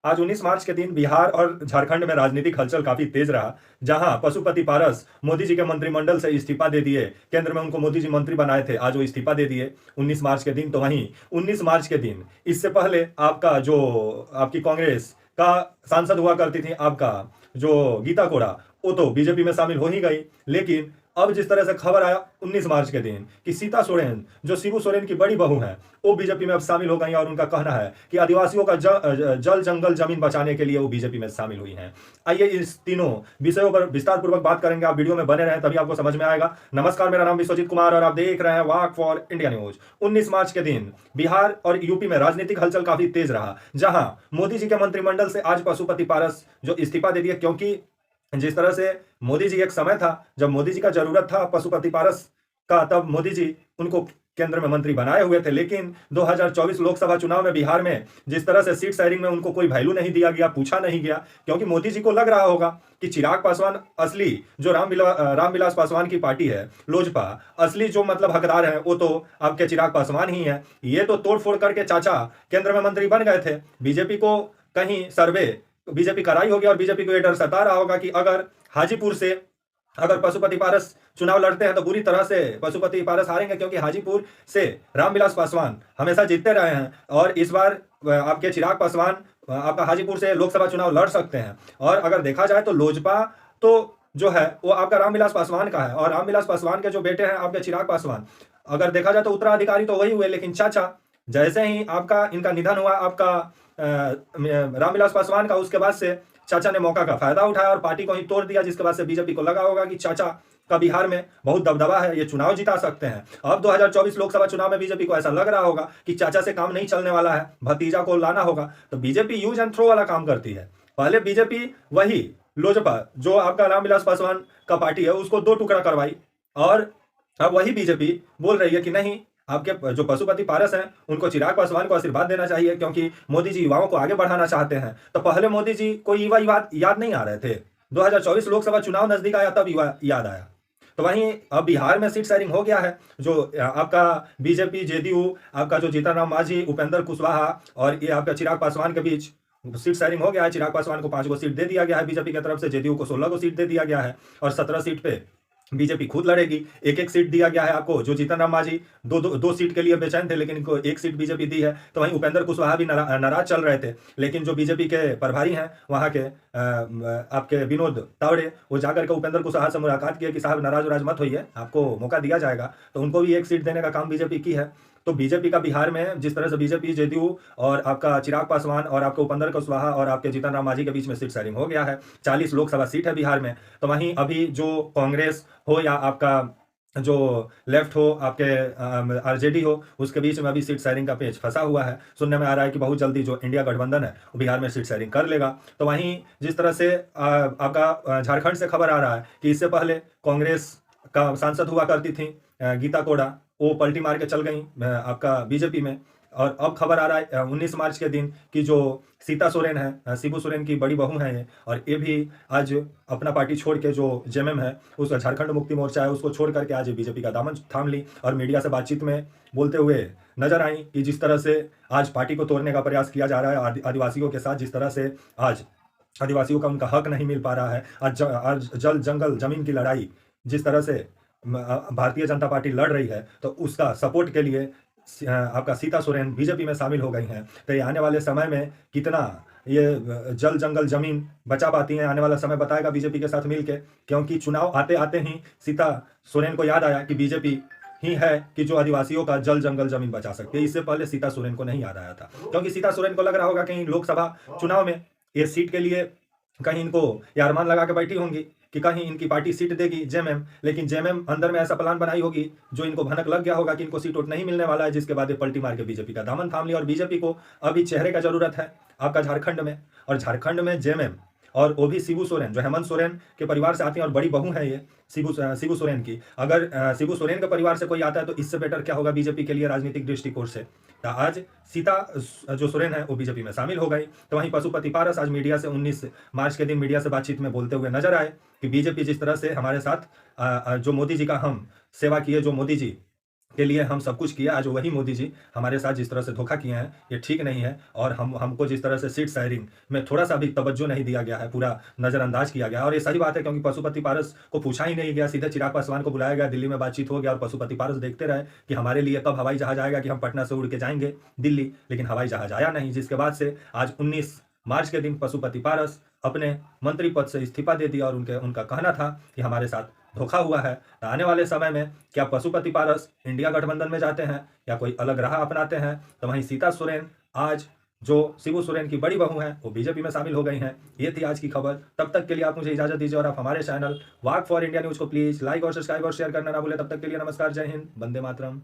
आज 19 मार्च के दिन बिहार और झारखंड में राजनीतिक हलचल काफी तेज रहा। जहां पशुपति पारस मोदी जी के मंत्रिमंडल से इस्तीफा दे दिए, केंद्र में उनको मोदी जी मंत्री बनाए थे, आज वो इस्तीफा दे दिए 19 मार्च के दिन। तो वहीं 19 मार्च के दिन इससे पहले आपका जो आपकी कांग्रेस का सांसद हुआ करती थी, आपका जो गीता कोड़ा, वो तो बीजेपी में शामिल हो ही गई। लेकिन अब जिस तरह से खबर आया 19 मार्च के दिन कि सीता सोरेन, जो शिबू सोरेन की बड़ी बहू हैं, वो बीजेपी में अब शामिल हो गई और उनका कहना है कि आदिवासियों का जल जंगल जमीन बचाने के लिए वो बीजेपी में शामिल हुई हैं। आइए इस तीनों विषयों पर विस्तार पूर्वक बात करेंगे। आप वीडियो में बने रहें, तभी आपको समझ में आएगा। नमस्कार, मेरा नाम विश्वजीत कुमार और आप देख रहे हैं वाक फॉर इंडिया न्यूज। 19 मार्च के दिन बिहार और यूपी में राजनीतिक हलचल काफी तेज रहा, जहां मोदी जी के मंत्रिमंडल से आज पशुपति पारस जो इस्तीफा दे दिए, क्योंकि जिस तरह से मोदी जी, एक समय था जब मोदी जी का जरूरत था पशुपति पारस का, तब मोदी जी उनको केंद्र में मंत्री बनाए हुए थे। लेकिन 2024 लोकसभा चुनाव में बिहार में जिस तरह से सीट शेयरिंग में उनको कोई वैल्यू नहीं दिया गया, पूछा नहीं गया, क्योंकि मोदी जी को लग रहा होगा कि चिराग पासवान असली जो रामविलास पासवान की पार्टी है लोजपा, असली जो मतलब हकदार है वो तो आपके चिराग पासवान ही है। ये तो तोड़ फोड़ करके चाचा केंद्र में मंत्री बन गए थे। बीजेपी को कहीं सर्वे बीजेपी कराई होगी और बीजेपी को यह डर सता रहा होगा कि अगर हाजीपुर से अगर पशुपति पारस चुनाव लड़ते हैं तो बुरी तरह से पशुपति पारस हारेंगे, क्योंकि हाजीपुर से रामविलास पासवान हमेशा जीतते रहे हैं और इस बार आपके चिराग पासवान आपका हाजीपुर से लोकसभा चुनाव लड़ सकते हैं। और अगर देखा जाए तो लोजपा तो जो है वो आपका रामविलास पासवान का है, और रामविलास पासवान के जो बेटे हैं आपके चिराग पासवान, अगर देखा जाए तो उत्तराधिकारी तो वही हुए। लेकिन चाचा, जैसे ही आपका इनका निधन हुआ आपका रामविलास पासवान का, उसके बाद से चाचा ने मौका का फायदा उठाया और पार्टी को ही तोड़ दिया, जिसके बाद से बीजेपी को लगा होगा कि चाचा का बिहार में बहुत दबदबा है, ये चुनाव जिता सकते हैं। अब 2024 लोकसभा चुनाव में बीजेपी को ऐसा लग रहा होगा कि चाचा से काम नहीं चलने वाला है, भतीजा को लाना होगा। तो बीजेपी यूज एंड थ्रो वाला काम करती है। पहले बीजेपी वही लोजपा जो आपका रामविलास पासवान का पार्टी है उसको दो टुकड़ा करवाई, और अब वही बीजेपी बोल रही है कि नहीं, आपके जो पशुपति पारस हैं उनको चिराग पासवान को आशीर्वाद देना चाहिए, क्योंकि मोदी जी युवाओं को आगे बढ़ाना चाहते हैं। तो पहले मोदी जी को युवा याद नहीं आ रहे थे, 2024 लोकसभा चुनाव नजदीक आया तब युवा याद आया। तो वहीं अब बिहार में सीट शेयरिंग हो गया है, जो आपका बीजेपी जेडीयू, आपका जो जीतन राम मांझी, उपेंद्र कुशवाहा और ये आपका चिराग पासवान के बीच सीट शेयरिंग हो गया है। चिराग पासवान को 5 गो सीट दे दिया गया है बीजेपी की तरफ से, जेडीयू को 16 गो सीट दे दिया गया है और 17 सीट पे बीजेपी खुद लड़ेगी। एक एक सीट दिया गया है आपको। जो जीतन राम मांझी दो सीट के लिए बेचैन थे, लेकिन इनको एक सीट बीजेपी दी है। तो वहीं उपेंद्र कुशवाहा भी नाराज चल रहे थे, लेकिन जो बीजेपी के प्रभारी हैं वहां के आपके विनोद तावड़े, वो जाकर के उपेंद्र कुशवाहा से मुलाकात किए कि साहब नाराज वराज मत होइए, आपको मौका दिया जाएगा। तो उनको भी एक सीट देने का काम बीजेपी की है। तो बीजेपी का बिहार में जिस तरह से बीजेपी जेडीयू और आपका चिराग पासवान और आपके उपेंद्र कुशवाहा और आपके जीतन राम मांझी के बीच में सीट शेयरिंग हो गया है। 40 लोकसभा सीट है बिहार में। तो वहीं अभी जो कांग्रेस हो या आपका जो लेफ्ट हो, आपके आरजेडी हो, उसके बीच में अभी सीट शेयरिंग का पेच फंसा हुआ है। सुनने में आ रहा है कि बहुत जल्दी जो इंडिया गठबंधन है वो बिहार में सीट शेयरिंग कर लेगा। तो वहीं जिस तरह से आपका झारखंड से खबर आ रहा है कि इससे पहले कांग्रेस का सांसद हुआ करती थी गीता कोड़ा, वो पलटी मार के चल गई आपका बीजेपी में। और अब खबर आ रहा है 19 मार्च के दिन कि जो सीता सोरेन है, शिबू सोरेन की बड़ी बहू है ये, और ये भी आज अपना पार्टी छोड़ के, जो जेएमएम है उसका झारखंड मुक्ति मोर्चा है, उसको छोड़ करके आज बीजेपी का दामन थाम ली और मीडिया से बातचीत में बोलते हुए नजर आई कि जिस तरह से आज पार्टी को तोड़ने का प्रयास किया जा रहा है आदिवासियों के साथ, जिस तरह से आज आदिवासियों का उनका हक नहीं मिल पा रहा है, आज जल जंगल जमीन की लड़ाई जिस तरह से भारतीय जनता पार्टी लड़ रही है, तो उसका सपोर्ट के लिए आपका सीता सोरेन बीजेपी में शामिल हो गई हैं। तो ये आने वाले समय में कितना ये जल जंगल जमीन बचा पाती हैं, आने वाला समय बताएगा बीजेपी के साथ मिलके। क्योंकि चुनाव आते आते ही सीता सोरेन को याद आया कि बीजेपी ही है कि जो आदिवासियों का जल जंगल जमीन बचा सकती है। इससे पहले सीता सोरेन को नहीं याद आया था, क्योंकि सीता सोरेन को लग रहा होगा कहीं लोकसभा चुनाव में ये सीट के लिए कहीं इनको यारमान लगा के बैठी होंगी कि कहीं इनकी पार्टी सीट देगी जेएमएम। लेकिन जेएमएम अंदर में ऐसा प्लान बनाई होगी, जो इनको भनक लग गया होगा कि इनको सीट वोट नहीं मिलने वाला है, जिसके बाद ये पलटी मार के बीजेपी का दामन थाम लिया। और बीजेपी को अभी चेहरे का जरूरत है आपका झारखंड में, और झारखंड में जेएमएम और वो भी शिबू सोरेन, जो हेमंत सोरेन के परिवार से आती हैं और बड़ी बहू है ये शिबू सोरेन की। अगर शिबू सोरेन के परिवार से कोई आता है तो इससे बेटर क्या होगा बीजेपी के लिए राजनीतिक दृष्टिकोण से। तो आज सीता जो सोरेन है वो बीजेपी में शामिल हो गई। तो वहीं पशुपति पारस आज मीडिया से 19 मार्च के दिन मीडिया से बातचीत में बोलते हुए नजर आए कि बीजेपी जिस तरह से हमारे साथ जो मोदी जी का हम सेवा किए, जो मोदी जी के लिए हम सब कुछ किया। आज वही मोदी जी हमारे साथ जिस तरह से धोखा किए हैं, ये ठीक नहीं है। और हमको जिस तरह से सीट शेयरिंग में थोड़ा-सा भी तवज्जो नहीं दिया गया है, पूरा नज़रअंदाज किया गया है। और ये सही बात है, क्योंकि पशुपति पारस को पूछा ही नहीं गया, सीधे चिराग पासवान को बुलाया गया, दिल्ली में बातचीत हो गया और पशुपति पारस देखते रहे कि हमारे लिए कब हवाई जहाज़ आएगा कि हम पटना से उड़ के जाएँगे दिल्ली, लेकिन हवाई जहाज़ आया नहीं। जिसके बाद से आज 19 मार्च के दिन पशुपति पारस अपने मंत्री पद से इस्तीफा दे दिया और उनका कहना था कि हमारे साथ धोखा हुआ है। तो आने वाले समय में क्या पशुपति पारस इंडिया गठबंधन में जाते हैं या कोई अलग राह अपनाते हैं? तो वहीं सीता सोरेन, आज जो शिबू सोरेन की बड़ी बहू हैं, वो बीजेपी में शामिल हो गई हैं। ये थी आज की खबर। तब तक के लिए आप मुझे इजाजत दीजिए और आप हमारे channel walk for India news को प्लीज़ लाइक और सब्सक्राइब और शेयर करना ना भूलें। तब तक के लिए नमस्कार, जय हिंद, वंदे मातरम।